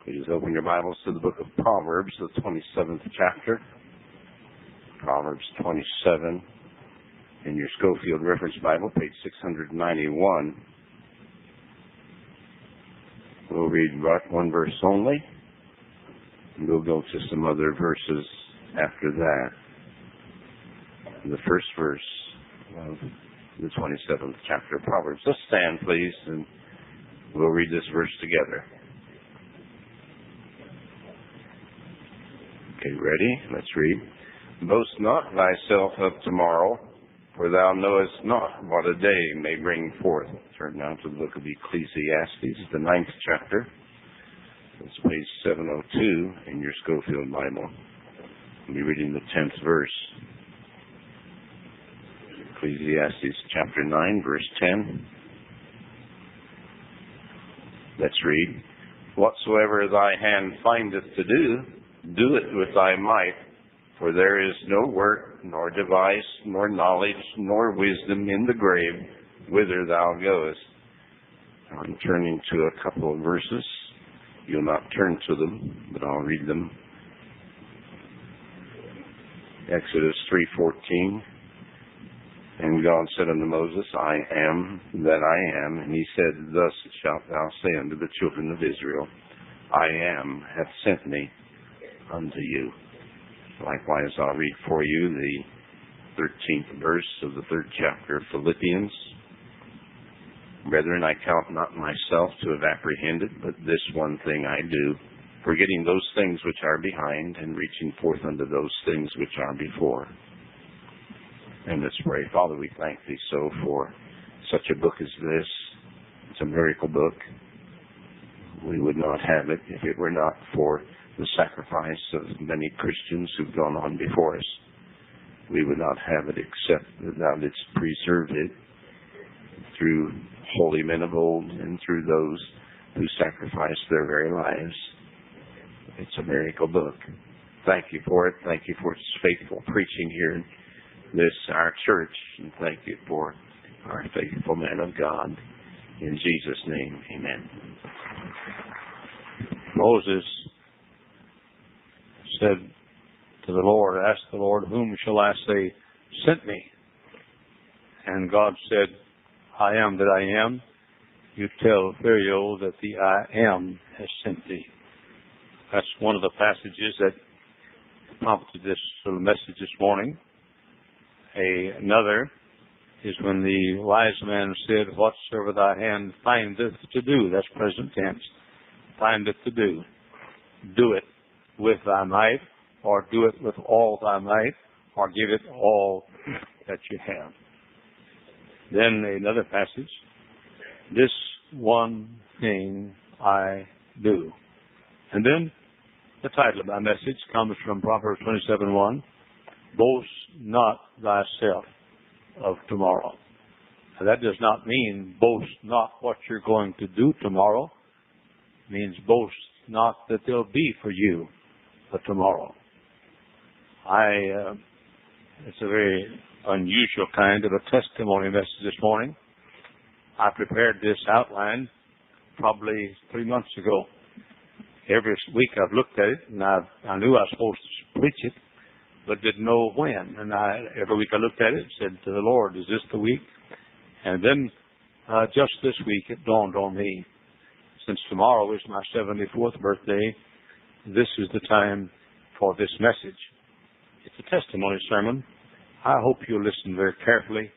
Please open your Bibles to the book of Proverbs, the 27th chapter. Proverbs 27 in your Schofield Reference Bible, page 691. We'll read one verse only, and we'll go to some other verses after that. The first verse of the 27th chapter of Proverbs. Let's stand, please, and we'll read this verse together. Okay, ready? Let's read. Boast not thyself of tomorrow, for thou knowest not what a day may bring forth. Turn now to the book of Ecclesiastes, the 9th chapter. It's page 702 in your Schofield Bible. I'll be reading the 10th verse. Ecclesiastes chapter 9, verse 10. Let's read. Whatsoever thy hand findeth to do, do it with thy might, for there is no work, nor device, nor knowledge, nor wisdom in the grave, whither thou goest. I'm turning to a couple of verses. You'll not turn to them, but I'll read them. Exodus 3:14. And God said unto Moses, I am that I am. And he said, Thus shalt thou say unto the children of Israel, I am hath sent me unto you. Likewise, I'll read for you the 13th verse of the 3rd chapter of Philippians. Brethren, I count not myself to have apprehended, but this one thing I do, forgetting those things which are behind, and reaching forth unto those things which are before. And let's pray. Father, we thank Thee so for such a book as this. It's a miracle book. We would not have it if it were not for the sacrifice of many Christians who've gone on before us. We would not have it except that Thou didst preserve it through holy men of old and through those who sacrificed their very lives. It's a miracle book. Thank You for it. Thank You for its faithful preaching here in this, our church. And thank You for our faithful man of God. In Jesus' name, amen. Moses said to the Lord, asked the Lord, whom shall I say sent me? And God said, I am that I am. You tell Pharaoh that the I am has sent thee. That's one of the passages that prompted this little message this morning. Another is when the wise man said, whatsoever thy hand findeth to do, that's present tense, findeth to do, do it with thy might, or do it with all thy might, or give it all that you have. Then another passage, this one thing I do. And then the title of my message comes from Proverbs 27:1, boast not thyself of tomorrow. Now, that does not mean boast not what you're going to do tomorrow. It means boast not that there'll be for you for tomorrow. It's a very unusual kind of a testimony message this morning. I prepared this outline probably 3 months ago. Every week I've looked at it, and I knew I was supposed to preach it, but didn't know when. And every week I looked at it and said to the Lord, is this the week? And then just this week it dawned on me, since tomorrow is my 74th birthday, this is the time for this message. It's a testimony sermon. I hope you'll listen very carefully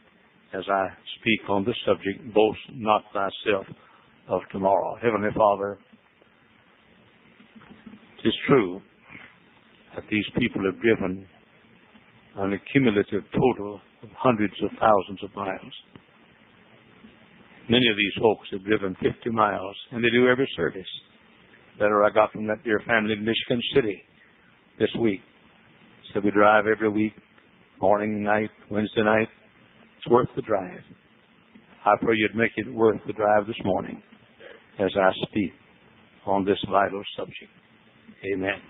as I speak on this subject, boast not thyself of tomorrow. Heavenly Father, it is true that these people have driven an accumulative total of hundreds of thousands of miles. Many of these folks have driven 50 miles, and they do every service. Letter I got from that dear family in Michigan City this week. Said we drive every week, morning, night, Wednesday night. It's worth the drive. I pray you'd make it worth the drive this morning as I speak on this vital subject. Amen.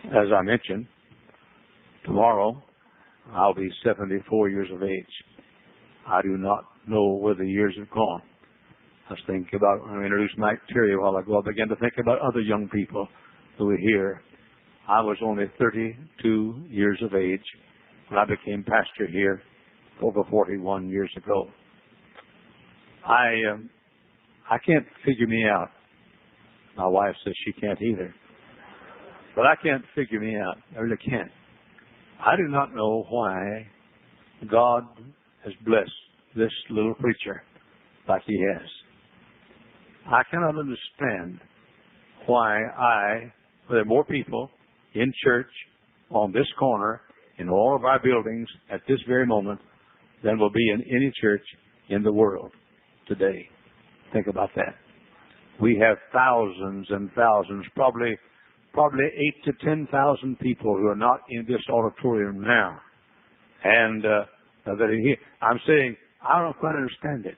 As I mentioned, tomorrow I'll be 74 years of age. I do not know where the years have gone. I was thinking about, when I introduced Mike Terry a while ago, I began to think about other young people who were here. I was only 32 years of age when I became pastor here over 41 years ago. I can't figure me out. My wife says she can't either. But I can't figure me out. I really can't. I do not know why God has blessed this little preacher like He has. I cannot understand why there are more people in church on this corner in all of our buildings at this very moment than will be in any church in the world today. Think about that. We have thousands and thousands, probably 8,000 to 10,000 people who are not in this auditorium now. And that are here. I'm saying, I don't quite understand it.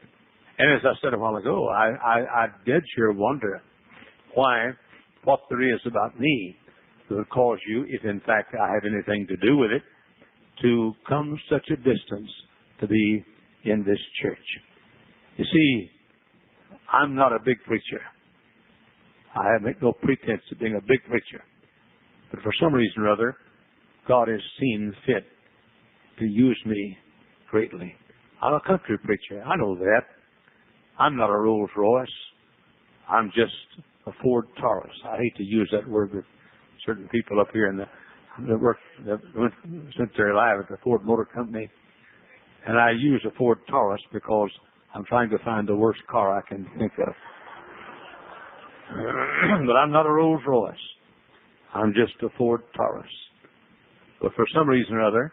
And as I said a while ago, I did sure wonder what there is about me that would cause you, if in fact I have anything to do with it, to come such a distance to be in this church. You see, I'm not a big preacher. I make no pretense of being a big preacher. But for some reason or other, God has seen fit to use me greatly. I'm a country preacher. I know that. I'm not a Rolls Royce. I'm just a Ford Taurus. I hate to use that word with certain people up here that went their life at the Ford Motor Company. And I use a Ford Taurus because I'm trying to find the worst car I can think of. But I'm not a Rolls Royce. I'm just a Ford Taurus. But for some reason or other,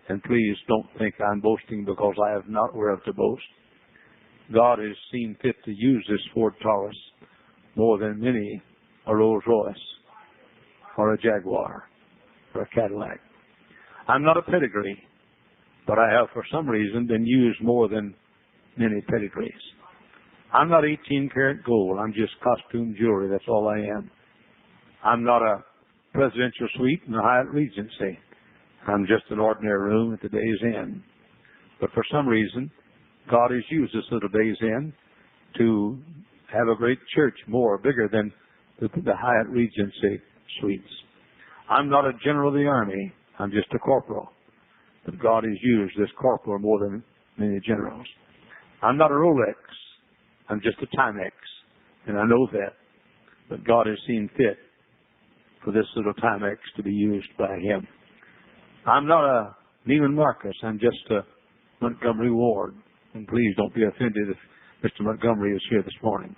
and please don't think I'm boasting because I have not whereof to boast, God has seen fit to use this Ford Taurus more than many a Rolls Royce or a Jaguar or a Cadillac. I'm not a pedigree, but I have for some reason been used more than many pedigrees. I'm not 18-karat gold. I'm just costume jewelry. That's all I am. I'm not a presidential suite in the Hyatt Regency. I'm just an ordinary room at the day's end. But for some reason, God has used this little day's end to have a great church, bigger than the Hyatt Regency suites. I'm not a general of the army. I'm just a corporal. But God has used this corporal more than many generals. I'm not a Rolex. I'm just a Timex. And I know that. But God has seen fit for this little Timex to be used by Him. I'm not a Neiman Marcus. I'm just a Montgomery Ward. And please don't be offended if Mr. Montgomery is here this morning,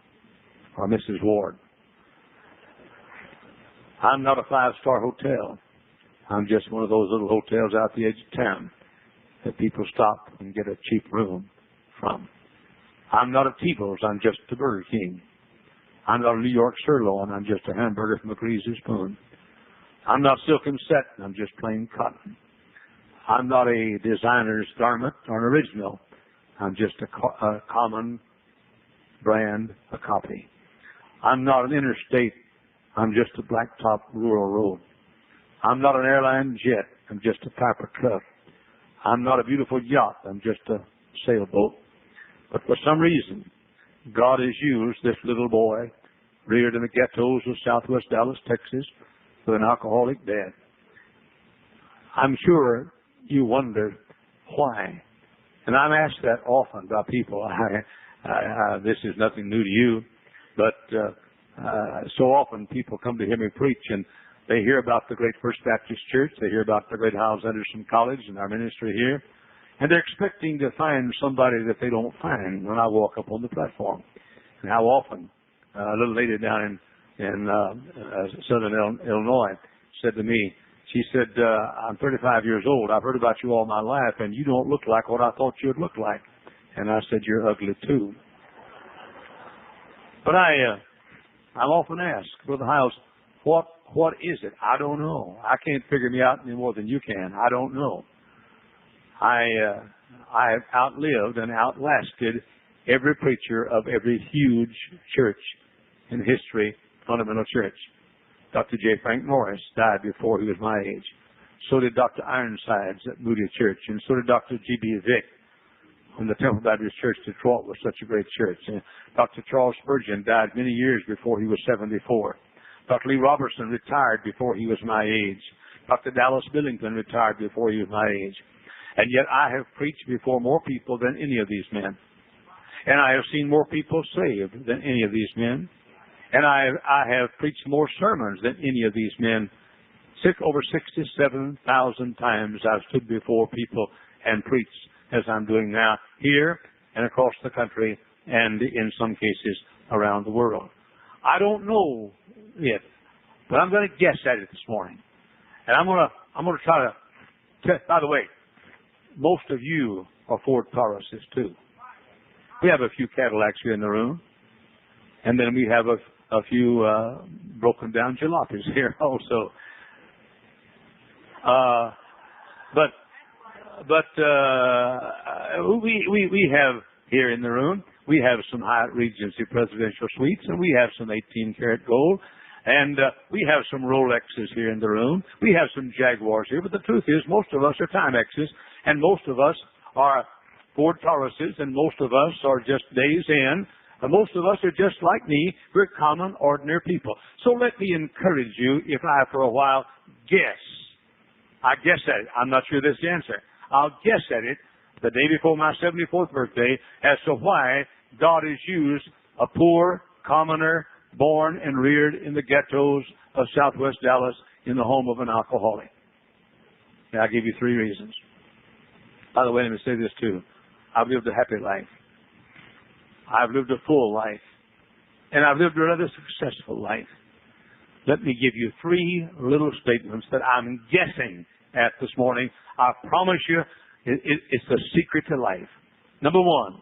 or Mrs. Ward. I'm not a five-star hotel. I'm just one of those little hotels out the edge of town that people stop and get a cheap room from. I'm not a Tito's. I'm just a Burger King. I'm not a New York sirloin. I'm just a hamburger from a greasy spoon. I'm not silk and satin. I'm just plain cotton. I'm not a designer's garment or an original. I'm just a common brand, a copy. I'm not an interstate. I'm just a blacktop rural road. I'm not an airline jet. I'm just a Piper Cub. I'm not a beautiful yacht. I'm just a sailboat. But for some reason, God has used this little boy, reared in the ghettos of southwest Dallas, Texas, with an alcoholic dad. I'm sure you wonder why. And I'm asked that often by people. This is nothing new to you, but so often people come to hear me preach, and they hear about the great First Baptist Church. They hear about the great Hyles College and our ministry here. And they're expecting to find somebody that they don't find when I walk up on the platform. And how often a little lady down in southern Illinois said to me, she said, I'm 35 years old. I've heard about you all my life, and you don't look like what I thought you would look like. And I said, you're ugly too. But I'm often asked, Brother Hyles, what is it? I don't know. I can't figure me out any more than you can. I don't know. I have outlived and outlasted every preacher of every huge church in history, fundamental church. Dr. J. Frank Morris died before he was my age. So did Dr. Ironsides at Moody Church, and so did Dr. G.B. Vick. when the Temple Baptist Church, Detroit, was such a great church. And Dr. Charles Spurgeon died many years before he was 74. Dr. Lee Robertson retired before he was my age. Dr. Dallas Billington retired before he was my age. And yet I have preached before more people than any of these men. And I have seen more people saved than any of these men. And I have preached more sermons than any of these men. Over 67,000 times I've stood before people and preached as I'm doing now, here and across the country and in some cases around the world. I don't know it, but I'm going to guess at it this morning. And I'm going to try to, by the way, most of you are Ford Tauruses too. We have a few Cadillacs here in the room. And then we have a few broken down jalopies here also. But we have here in the room, we have some Hyatt Regency presidential suites, and we have some 18-karat gold, and we have some Rolexes here in the room. We have some Jaguars here, but the truth is most of us are Timexes, and most of us are Ford Tauruses, and most of us are just days in. Most of us are just like me. We're common, ordinary people. So let me encourage you, if I, for a while, guess. I guess at it. I'm not sure this is the answer. I'll guess at it the day before my 74th birthday as to why God has used a poor commoner born and reared in the ghettos of Southwest Dallas in the home of an alcoholic. Now, I'll give you 3 reasons. By the way, let me say this too. I've lived a happy life. I've lived a full life. And I've lived a rather successful life. Let me give you 3 little statements that I'm guessing at this morning. I promise you, it's the secret to life. Number 1,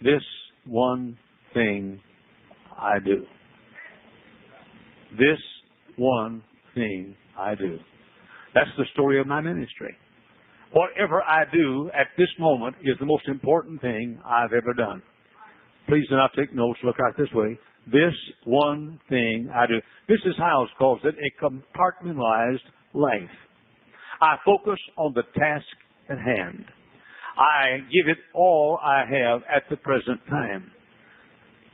this one thing I do. This one thing I do. That's the story of my ministry. Whatever I do at this moment is the most important thing I've ever done. Please do not take notes. Look out this way. This one thing I do. Mrs. Hyles calls it a compartmentalized life. I focus on the task at hand. I give it all I have at the present time.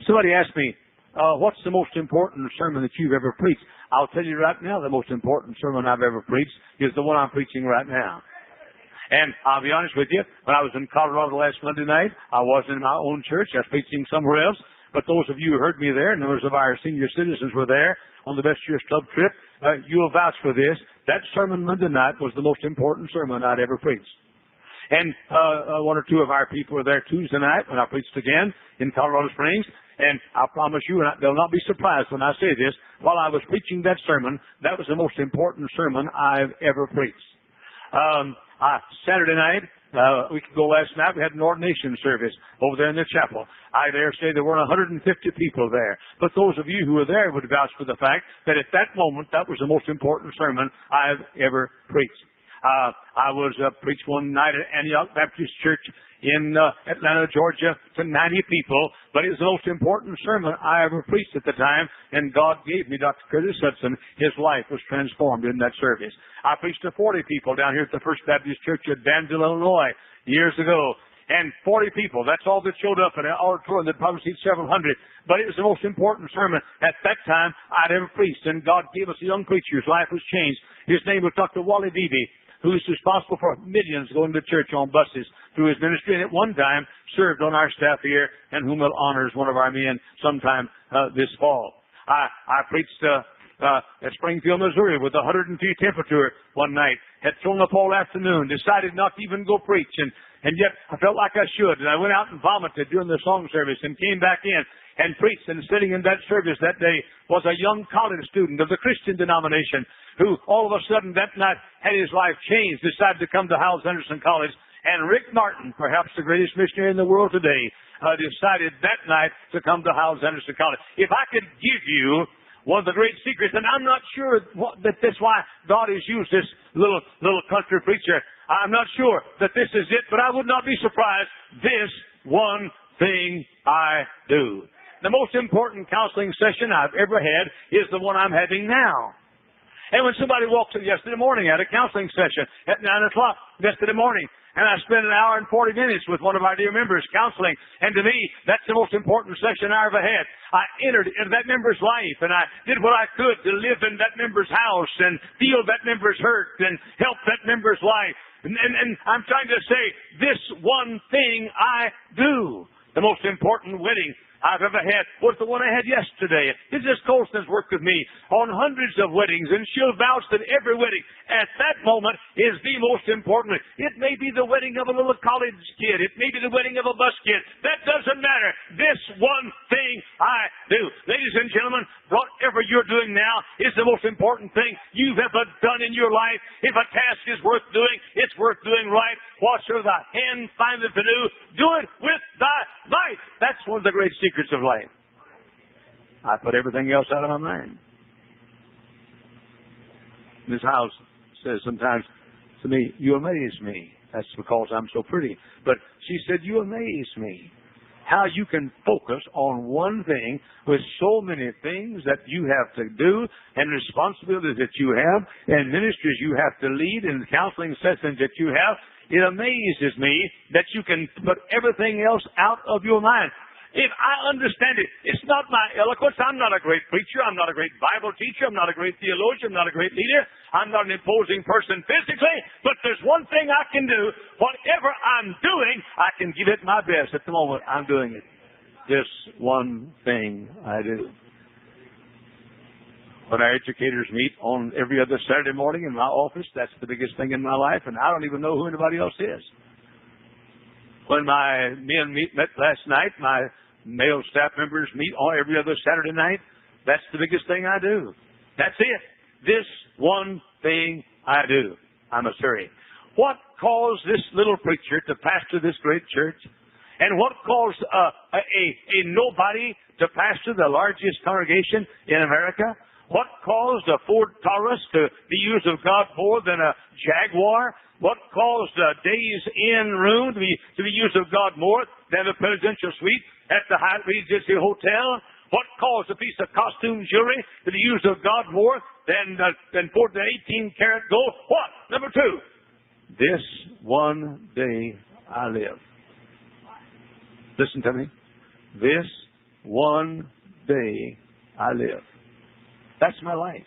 Somebody asked me, what's the most important sermon that you've ever preached? I'll tell you right now, the most important sermon I've ever preached is the one I'm preaching right now. And I'll be honest with you, when I was in Colorado last Monday night, I wasn't in my own church. I was preaching somewhere else. But those of you who heard me there, numbers of our senior citizens were there on the Best Year's Club trip, you'll vouch for this. That sermon Monday night was the most important sermon I'd ever preached. And 1 or 2 of our people were there Tuesday night when I preached again in Colorado Springs. And I promise you, and they'll not be surprised when I say this, while I was preaching that sermon, that was the most important sermon I've ever preached. Saturday night, a week ago last night, we had an ordination service over there in the chapel. I dare say there were 150 people there. But those of you who were there would vouch for the fact that at that moment, that was the most important sermon I've ever preached. I was preached one night at Antioch Baptist Church in Atlanta, Georgia, to 90 people, but it was the most important sermon I ever preached at the time, and God gave me Dr. Curtis Hudson. His life was transformed in that service. I preached to 40 people down here at the First Baptist Church at Danville, Illinois, years ago, and 40 people, that's all that showed up in an auditorium that probably seats several hundred, but it was the most important sermon at that time I'd ever preached, and God gave us a young preacher whose life was changed. His name was Dr. Wally Beebe, who is responsible for millions going to church on buses through his ministry, and at one time served on our staff here, and whom will honor as one of our men sometime this fall. I preached at Springfield, Missouri, with 103 temperature one night. Had thrown up all afternoon, decided not to even go preach, and yet I felt like I should, and I went out and vomited during the song service and came back in and preached, and sitting in that service that day was a young college student of the Christian denomination who all of a sudden that night had his life changed, decided to come to Hyles Anderson College. And Rick Martin, perhaps the greatest missionary in the world today, decided that night to come to Hyles Anderson College. If I could give you one of the great secrets, and I'm not sure that that's why God has used this little country preacher. I'm not sure that this is it, but I would not be surprised. This one thing I do. The most important counseling session I've ever had is the one I'm having now. And when somebody walked in yesterday morning, I had a counseling session at 9 o'clock yesterday morning. and I spent an hour and 40 minutes with one of our dear members counseling. And to me, that's the most important session I ever had. I entered into that member's life, and I did what I could to live in that member's house and feel that member's hurt and help that member's life. And I'm trying to say, this one thing I do. The most important wedding I've ever had was the one I had yesterday. Mrs. Colston's worked with me on hundreds of weddings, and she'll vouch that every wedding at that moment is the most important. It may be the wedding of a little college kid. It may be the wedding of a bus kid. That doesn't matter. This one thing I do. Ladies and gentlemen, whatever you're doing now is the most important thing you've ever done in your life. If a task is worth doing, it's worth doing right. Whatsoever thy hand findeth to do, do it with thy might. That's one of the great secrets of life. I put everything else out of my mind. Miss Hyles says sometimes to me, you amaze me. That's because I'm so pretty. But she said, you amaze me. How you can focus on one thing with so many things that you have to do and responsibilities that you have and ministries you have to lead and counseling sessions that you have. It amazes me that you can put everything else out of your mind. If I understand it, it's not my eloquence. I'm not a great preacher. I'm not a great Bible teacher. I'm not a great theologian. I'm not a great leader. I'm not an imposing person physically. But there's one thing I can do. Whatever I'm doing, I can give it my best. At the moment, I'm doing it. This one thing I do. When our educators meet on every other Saturday morning in my office, that's the biggest thing in my life, and I don't even know who anybody else is. When my men met last night, my male staff members meet on every other Saturday night, that's the biggest thing I do. That's it. This one thing I do. I must hurry. What caused this little preacher to pastor this great church? And what caused a nobody to pastor the largest congregation in America? What caused a Ford Taurus to be used of God more than a Jaguar? What caused a Days Inn room to be used of God more than the presidential suite at the Hyatt Regency Hotel? What caused a piece of costume jewelry to be used of God more than 18-karat gold? What? Number 2, this one day I live. Listen to me. This one day I live. That's my life.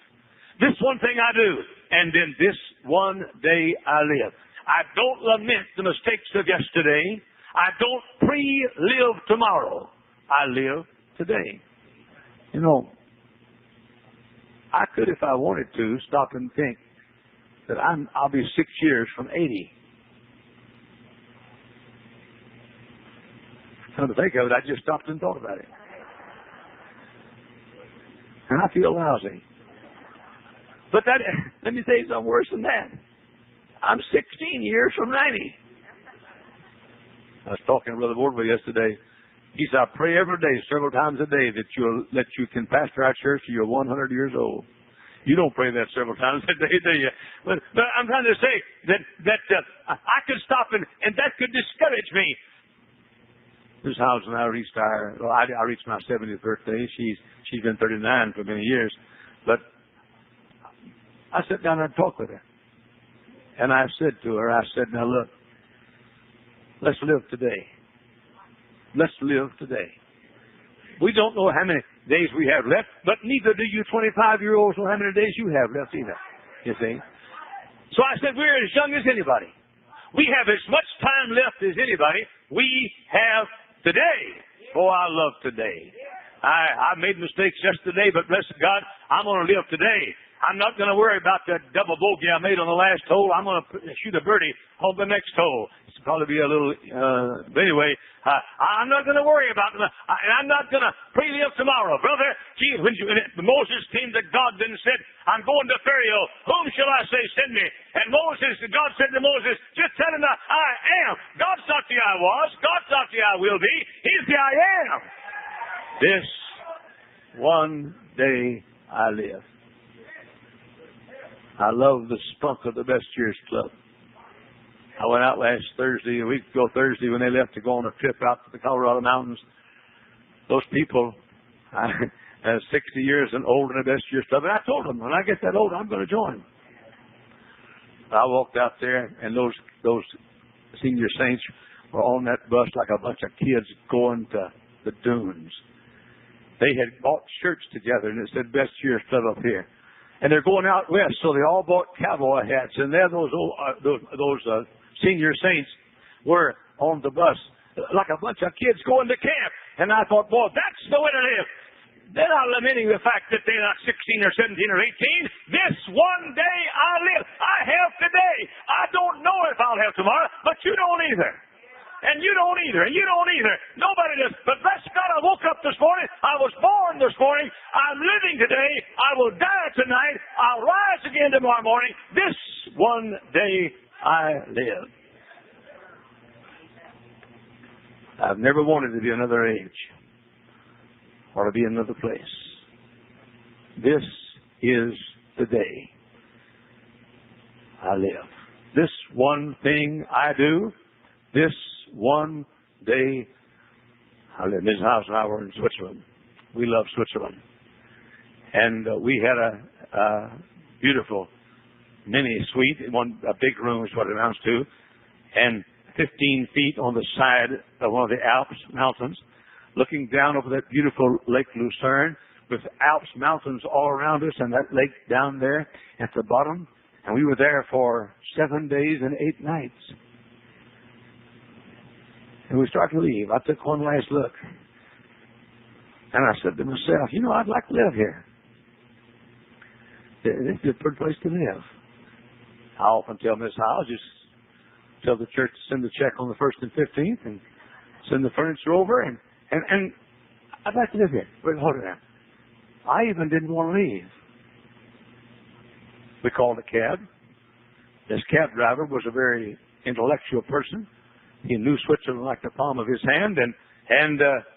This one thing I do, and then this one day I live. I don't lament the mistakes of yesterday. I don't pre-live tomorrow. I live today. You know, I could, if I wanted to, stop and think that I'll be 6 years from 80. Come to think of it, I just stopped and thought about it. And I feel lousy. But let me tell you something worse than that. I'm 16 years from 90. I was talking to Brother Wardwell yesterday. He said, I pray every day, several times a day, that you can pastor our church till you're 100 years old. You don't pray that several times a day, do you? But I'm trying to say that I could stop and that could discourage me. This house when I reached I reached my 70th birthday. She's been 39 for many years. But I sat down and talked with her. And I said to her, now look, let's live today. Let's live today. We don't know how many days we have left, but neither do you 25-year-olds know how many days you have left either. You see? So I said, we're as young as anybody. We have as much time left as anybody. We have today. Oh, I love today. I made mistakes yesterday, but bless God, I'm going to live today. I'm not going to worry about that double bogey I made on the last hole. I'm going to shoot a birdie on the next hole. It's probably be a little, but anyway, I'm not going to worry about them. I'm not going to pre-live tomorrow. Brother, gee, when Moses came to God and said, I'm going to Pharaoh. Whom shall I say send me? And God said to Moses, just tell him that I am. God's not the I was. God's not the I will be. He's the I am. This one day I live. I love the spunk of the Best Years Club. I went out last Thursday, a week ago Thursday, when they left to go on a trip out to the Colorado Mountains. Those people, 60 years and older in the Best Years Club. And I told them, when I get that old, I'm going to join. I walked out there, and those senior saints were on that bus like a bunch of kids going to the dunes. They had bought shirts together, and it said, "Best year still up here." And they're going out west, so they all bought cowboy hats. And there those senior saints were on the bus like a bunch of kids going to camp. And I thought, boy, that's the way to live. They're not lamenting the fact that they're not 16 or 17 or 18. This one day I live. I have today. I don't know if I'll have tomorrow, but you don't either. And you don't either. And you don't either. Nobody does. But bless God, I woke up this morning. I was born this morning. I'm living today. I will die tonight. I'll rise again tomorrow morning. This one day I live. I've never wanted to be another age or to be another place. This is the day I live. This one thing I do, this one day I live. Ms. House and I were in Switzerland. We love Switzerland. And we had a beautiful mini suite, a big room is what it amounts to, and 15 feet on the side of one of the Alps mountains, looking down over that beautiful Lake Lucerne with Alps mountains all around us and that lake down there at the bottom. And we were there for 7 days and 8 nights. And we started to leave. I took one last look. And I said to myself, I'd like to live here. This is a good place to live. I often tell Miss Hyles, just tell the church to send the check on the 1st and 15th and send the furniture over, and I'd like to live here. Wait, hold it now. I even didn't want to leave. We called a cab. This cab driver was a very intellectual person. He knew Switzerland like the palm of his hand, and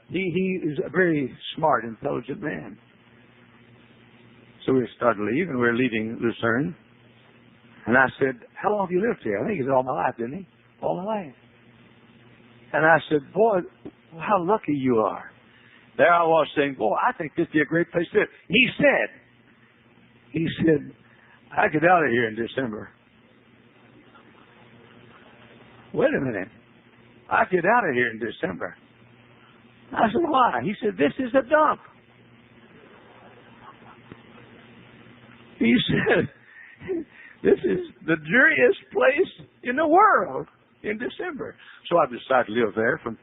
he is a very smart, intelligent man. So we started to leave, and we were leaving Lucerne. And I said, "How long have you lived here?" I think he said, "All my life," didn't he? "All my life." And I said, "Boy, how lucky you are." There I was saying, "Boy, I think this would be a great place to live." He said, "I get out of here in December." Wait a minute. I get out of here in December. I said, "Why?" He said, "This is a dump." He said, "This is the dreariest place in the world in December." So I decided to live there from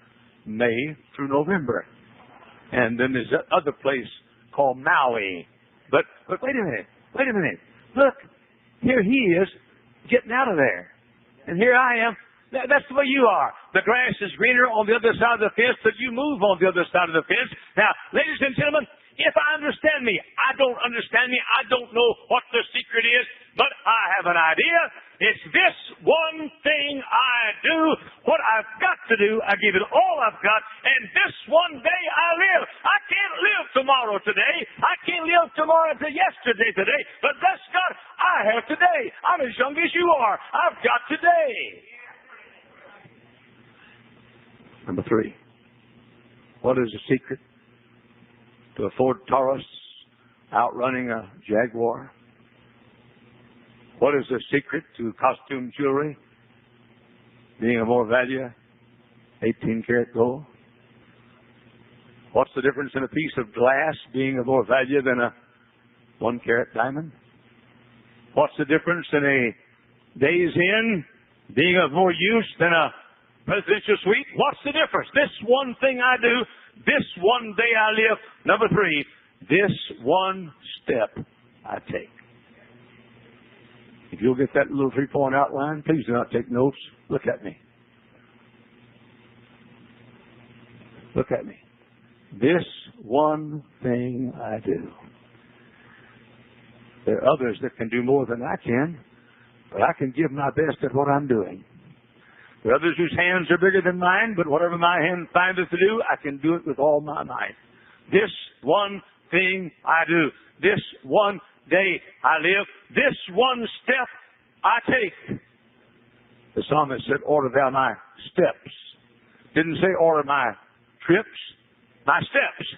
May through November. And then there's that other place called Maui. But wait a minute. Look, here he is getting out of there. And here I am. That's the way you are. The grass is greener on the other side of the fence, but you move on the other side of the fence. Now, ladies and gentlemen, if I understand me, I don't understand me. I don't know what the secret is, but I have an idea. It's this one thing I do. What I've got to do, I give it all I've got, and this one day I live. I can't live tomorrow today. I can't live tomorrow to yesterday today, but bless God, I have today. I'm as young as you are. I've got today. Number 3. What is the secret to a Ford Taurus outrunning a Jaguar? What is the secret to costume jewelry being of more value? 18-karat gold. What's the difference in a piece of glass being of more value than a 1-carat diamond? What's the difference in a day's inn being of more use than a presidential suite? What's the difference? This one thing I do, this one day I live. Number 3, this one step I take. If you'll get that little 3-point outline, please do not take notes. Look at me. Look at me. This one thing I do. There are others that can do more than I can, but I can give my best at what I'm doing. There are others whose hands are bigger than mine, but whatever my hand findeth to do, I can do it with all my might. This one thing I do. This one day I live. This one step I take. The psalmist said, "Order thou my steps." Didn't say order my trips, my steps.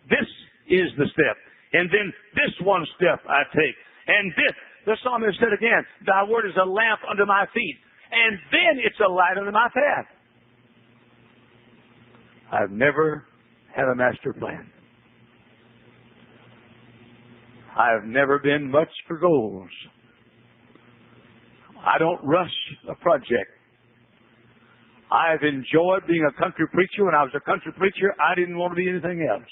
This is the step. And then this one step I take. And this, the psalmist said again, "Thy word is a lamp unto my feet and then it's a light unto my path. I've never had a master plan. I've never been much for goals. I don't rush a project. I've enjoyed being a country preacher. When I was a country preacher, I didn't want to be anything else.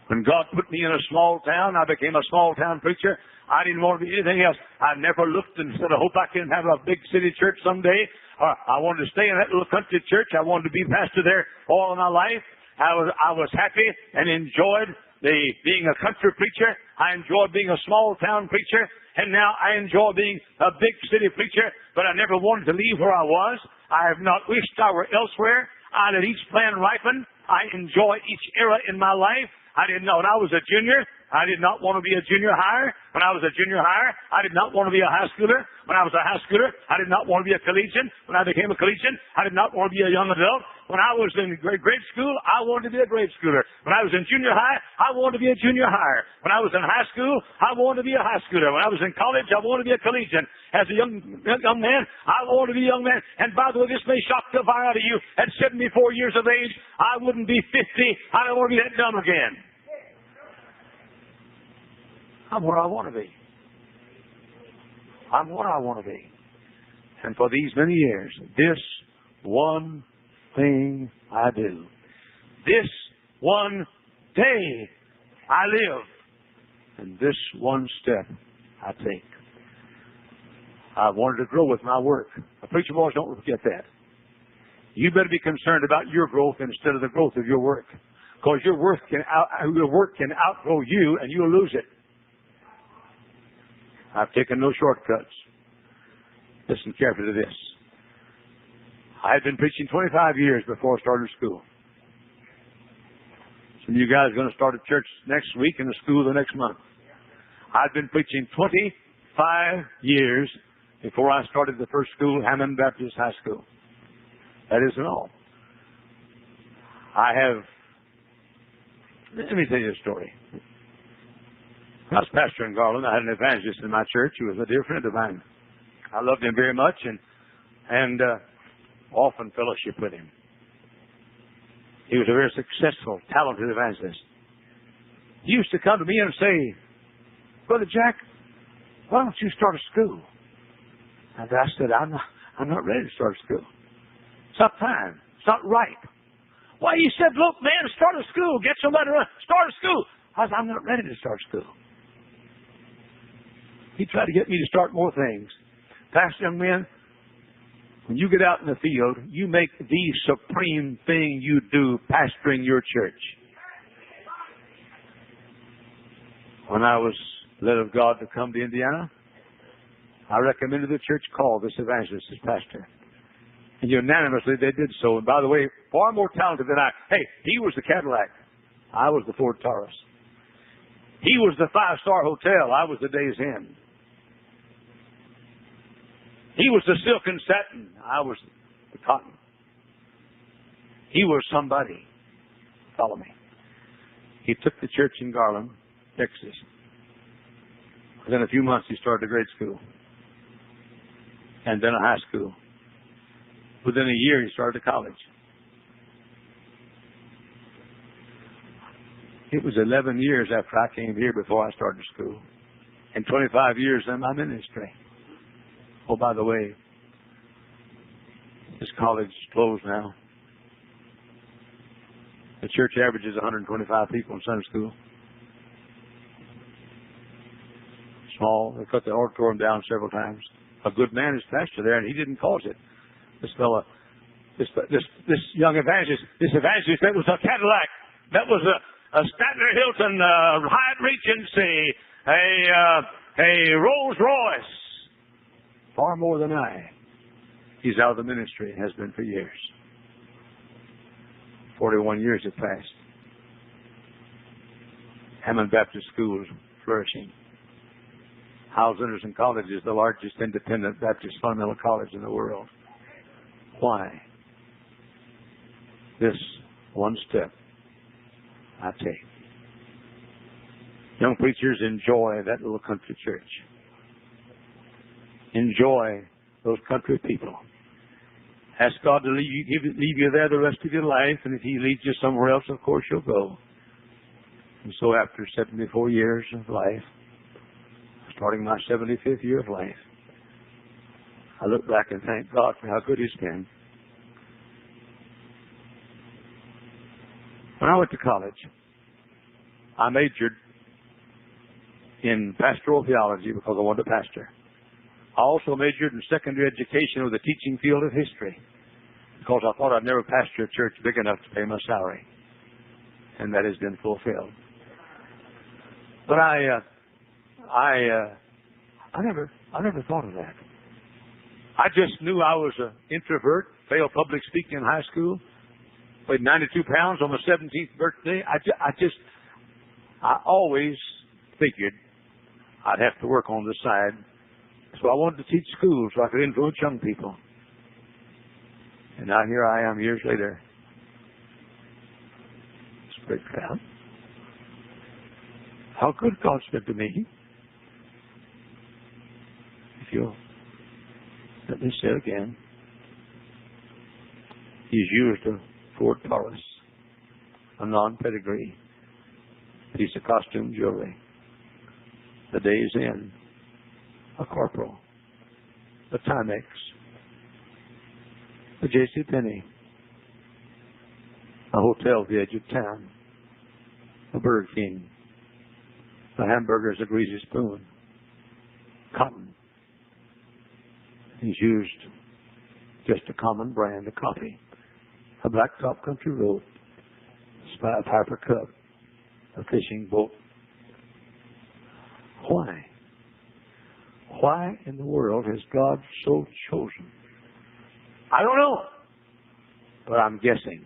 When God put me in a small town, I became a small town preacher. I didn't want to be anything else. I never looked and said, I hope I can have a big city church someday. I wanted to stay in that little country church. I wanted to be pastor there all of my life. I was happy and enjoyed being a country preacher. I enjoyed being a small town preacher. And now I enjoy being a big city preacher. But I never wanted to leave where I was. I have not wished I were elsewhere. I let each plan ripen. I enjoy each era in my life. I didn't know when I was a junior, I did not want to be a junior higher. When I was a junior higher, I did not want to be a high schooler. When I was a high schooler, I did not want to be a collegian. When I became a collegian, I did not want to be a young adult. When I was in grade school, I wanted to be a grade schooler. When I was in junior high, I wanted to be a junior higher. When I was in high school, I wanted to be a high schooler. When I was in college, I wanted to be a collegian. As a young man, I wanted to be a young man. And by the way, this may shock the fire out of you. At 74 years of age, I wouldn't be 50. I don't want to be that dumb again. I'm where I want to be. I'm what I want to be. And for these many years, this one thing I do. This one day I live. And this one step I take. I wanted to grow with my work. The preacher boys, don't forget that. You better be concerned about your growth instead of the growth of your work. Because your work can outgrow you and you'll lose it. I've taken no shortcuts. Listen carefully to this. I had been preaching 25 years before I started school. Some of you guys are going to start a church next week and a school the next month. I've been preaching 25 years before I started the first school, Hammond Baptist High School. That isn't all. Let me tell you a story. When I was pastor in Garland, I had an evangelist in my church who was a dear friend of mine. I loved him very much and often fellowship with him. He was a very successful, talented evangelist. He used to come to me and say, Brother Jack, why don't you start a school? And I said, I'm not ready to start a school. It's not time. It's not right. Why, he said, look, man, start a school. Get somebody to run. Start a school. I said, I'm not ready to start a school. He tried to get me to start more things. Pastor, young men, when you get out in the field, you make the supreme thing you do pastoring your church. When I was led of God to come to Indiana, I recommended the church call this evangelist as pastor. And unanimously they did so. And by the way, far more talented than I. Hey, he was the Cadillac. I was the Ford Taurus. He was the 5-star hotel. I was the Days Inn. He was the silk and satin. I was the cotton. He was somebody. Follow me. He took the church in Garland, Texas. Within a few months, he started a grade school. And then a high school. Within a year, he started a college. It was 11 years after I came here before I started school. And 25 years in my ministry. Oh, by the way, this college is closed now. The church averages 125 people in Sunday school. Small. They cut the auditorium down several times. A good man is pastor there, and he didn't cause it. This fellow, this young evangelist, that was a Cadillac. That was a Statler Hilton, Hyatt Regency, a Rolls Royce. Far more than I. He's out of the ministry and has been for years. 41 years have passed. Hammond Baptist School is flourishing. Hyles Library College is the largest independent Baptist fundamental college in the world. Why? This one step I take. Young preachers, enjoy that little country church. Enjoy those country people. Ask God to leave you there the rest of your life, and if He leads you somewhere else, of course you'll go. And so after 74 years of life, starting my 75th year of life, I look back and thank God for how good He's been. When I went to college, I majored in pastoral theology because I wanted to pastor. I also majored in secondary education with a teaching field of history because I thought I'd never pastor a church big enough to pay my salary. And that has been fulfilled. But I never thought of that. I just knew I was an introvert, failed public speaking in high school, weighed 92 pounds on my 17th birthday. I always figured I'd have to work on the side. So I wanted to teach schools so I could influence young people. And now here I am years later. It's a great crowd. How good God's been to me. If you'll let me say it again. He's used a Ford Taurus, a non-pedigree, piece of costume jewelry, the Days Inn, a Corporal, the Timex, the JCPenney, a hotel at the edge of town, a Burger King, the hamburgers, a greasy spoon, cotton. He's used just a common brand of coffee, a blacktop country road, a Piper Cup, a fishing boat. Why? Why in the world has God so chosen? I don't know. But I'm guessing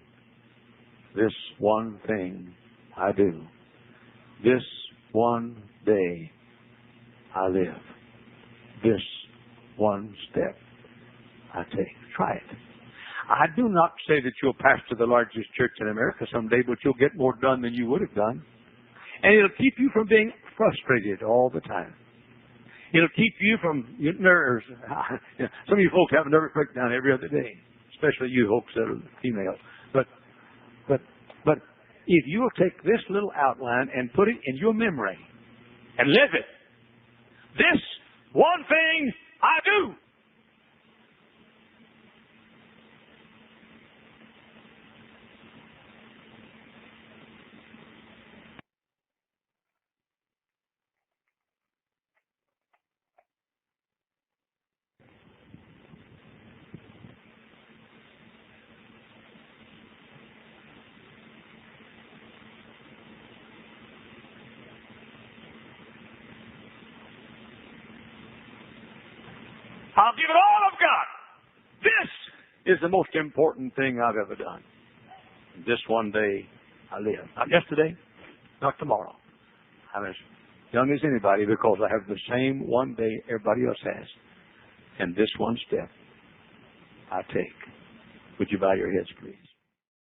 this one thing I do. This one day I live. This one step I take. Try it. I do not say that you'll pastor the largest church in America someday, but you'll get more done than you would have done. And it'll keep you from being frustrated all the time. It'll keep you from nerves. Some of you folks have a nervous breakdown every other day, especially you folks that are female. But if you will take this little outline and put it in your memory and live it, this one thing I do. I'll give it all I've got. This is the most important thing I've ever done. This one day I live. Not yesterday, not tomorrow. I'm as young as anybody because I have the same one day everybody else has. And this one step I take. Would you bow your heads, please?